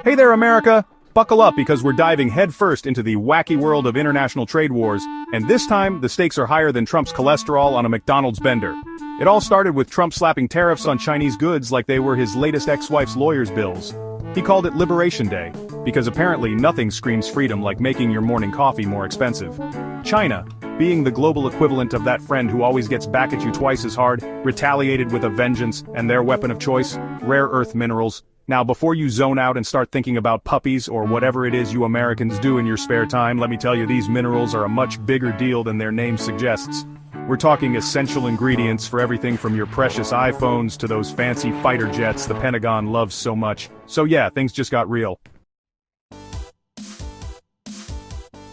Hey there, America! Buckle up because we're diving headfirst into the wacky world of international trade wars, and this time, the stakes are higher than Trump's cholesterol on a McDonald's bender. It all started with Trump slapping tariffs on Chinese goods like they were his latest ex-wife's lawyer's bills. He called it Liberation Day, because apparently nothing screams freedom like making your morning coffee more expensive. China, being the global equivalent of that friend who always gets back at you twice as hard, retaliated with a vengeance, and their weapon of choice, rare earth minerals. Now before you zone out and start thinking about puppies or whatever it is you Americans do in your spare time, let me tell you these minerals are a much bigger deal than their name suggests. We're talking essential ingredients for everything from your precious iPhones to those fancy fighter jets the Pentagon loves so much. So yeah, things just got real.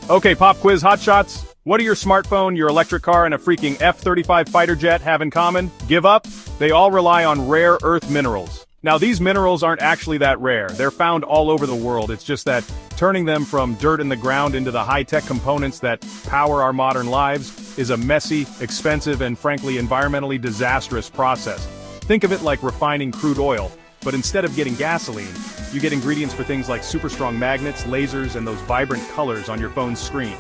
Okay, pop quiz hotshots. What do your smartphone, your electric car, and a freaking F-35 fighter jet have in common? Give up? They all rely on rare earth minerals. Now these minerals aren't actually that rare, they're found all over the world, it's just that turning them from dirt in the ground into the high-tech components that power our modern lives is a messy, expensive, and frankly environmentally disastrous process. Think of it like refining crude oil, but instead of getting gasoline, you get ingredients for things like super strong magnets, lasers, and those vibrant colors on your phone's screen.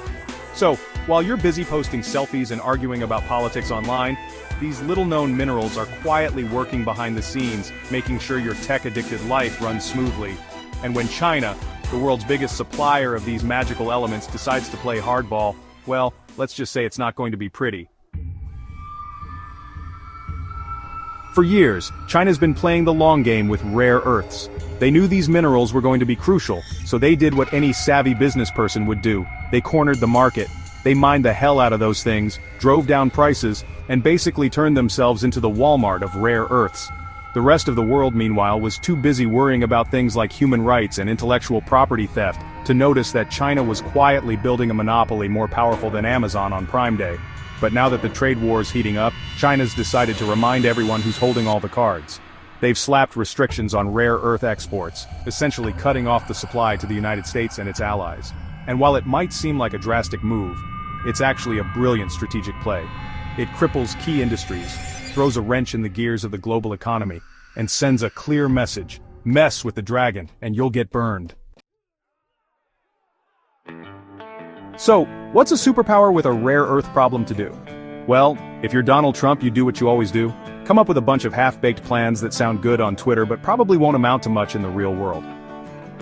So, while you're busy posting selfies and arguing about politics online, these little-known minerals are quietly working behind the scenes, making sure your tech-addicted life runs smoothly. And when China, the world's biggest supplier of these magical elements, decides to play hardball, well, let's just say it's not going to be pretty. For years, China's been playing the long game with rare earths. They knew these minerals were going to be crucial, so they did what any savvy business person would do. They cornered the market. They mined the hell out of those things, drove down prices, and basically turned themselves into the Walmart of rare earths. The rest of the world, meanwhile, was too busy worrying about things like human rights and intellectual property theft to notice that China was quietly building a monopoly more powerful than Amazon on Prime Day. But now that the trade war's heating up, China's decided to remind everyone who's holding all the cards. They've slapped restrictions on rare earth exports, essentially cutting off the supply to the United States and its allies. And while it might seem like a drastic move, it's actually a brilliant strategic play. It cripples key industries, throws a wrench in the gears of the global economy, and sends a clear message: mess with the dragon, and you'll get burned. So, what's a superpower with a rare earth problem to do? Well, if you're Donald Trump, you do what you always do. Come up with a bunch of half-baked plans that sound good on Twitter but probably won't amount to much in the real world.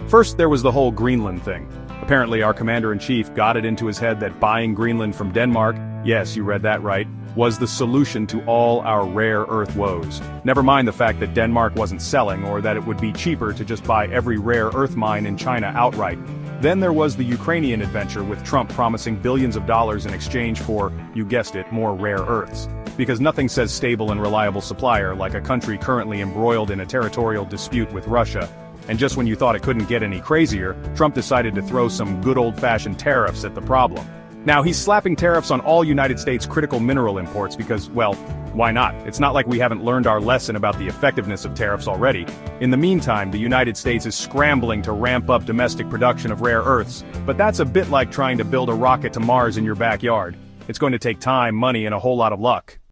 First, there was the whole Greenland thing. Apparently our commander-in-chief got it into his head that buying Greenland from Denmark, yes, you read that right, was the solution to all our rare earth woes. Never mind the fact that Denmark wasn't selling, or that it would be cheaper to just buy every rare earth mine in China outright. Then there was the Ukrainian adventure with Trump promising billions of dollars in exchange for, you guessed it, more rare earths. Because nothing says stable and reliable supplier like a country currently embroiled in a territorial dispute with Russia. And just when you thought it couldn't get any crazier, Trump decided to throw some good old-fashioned tariffs at the problem. Now he's slapping tariffs on all United States critical mineral imports because, well, why not? It's not like we haven't learned our lesson about the effectiveness of tariffs already. In the meantime, the United States is scrambling to ramp up domestic production of rare earths, but that's a bit like trying to build a rocket to Mars in your backyard. It's going to take time, money, and a whole lot of luck.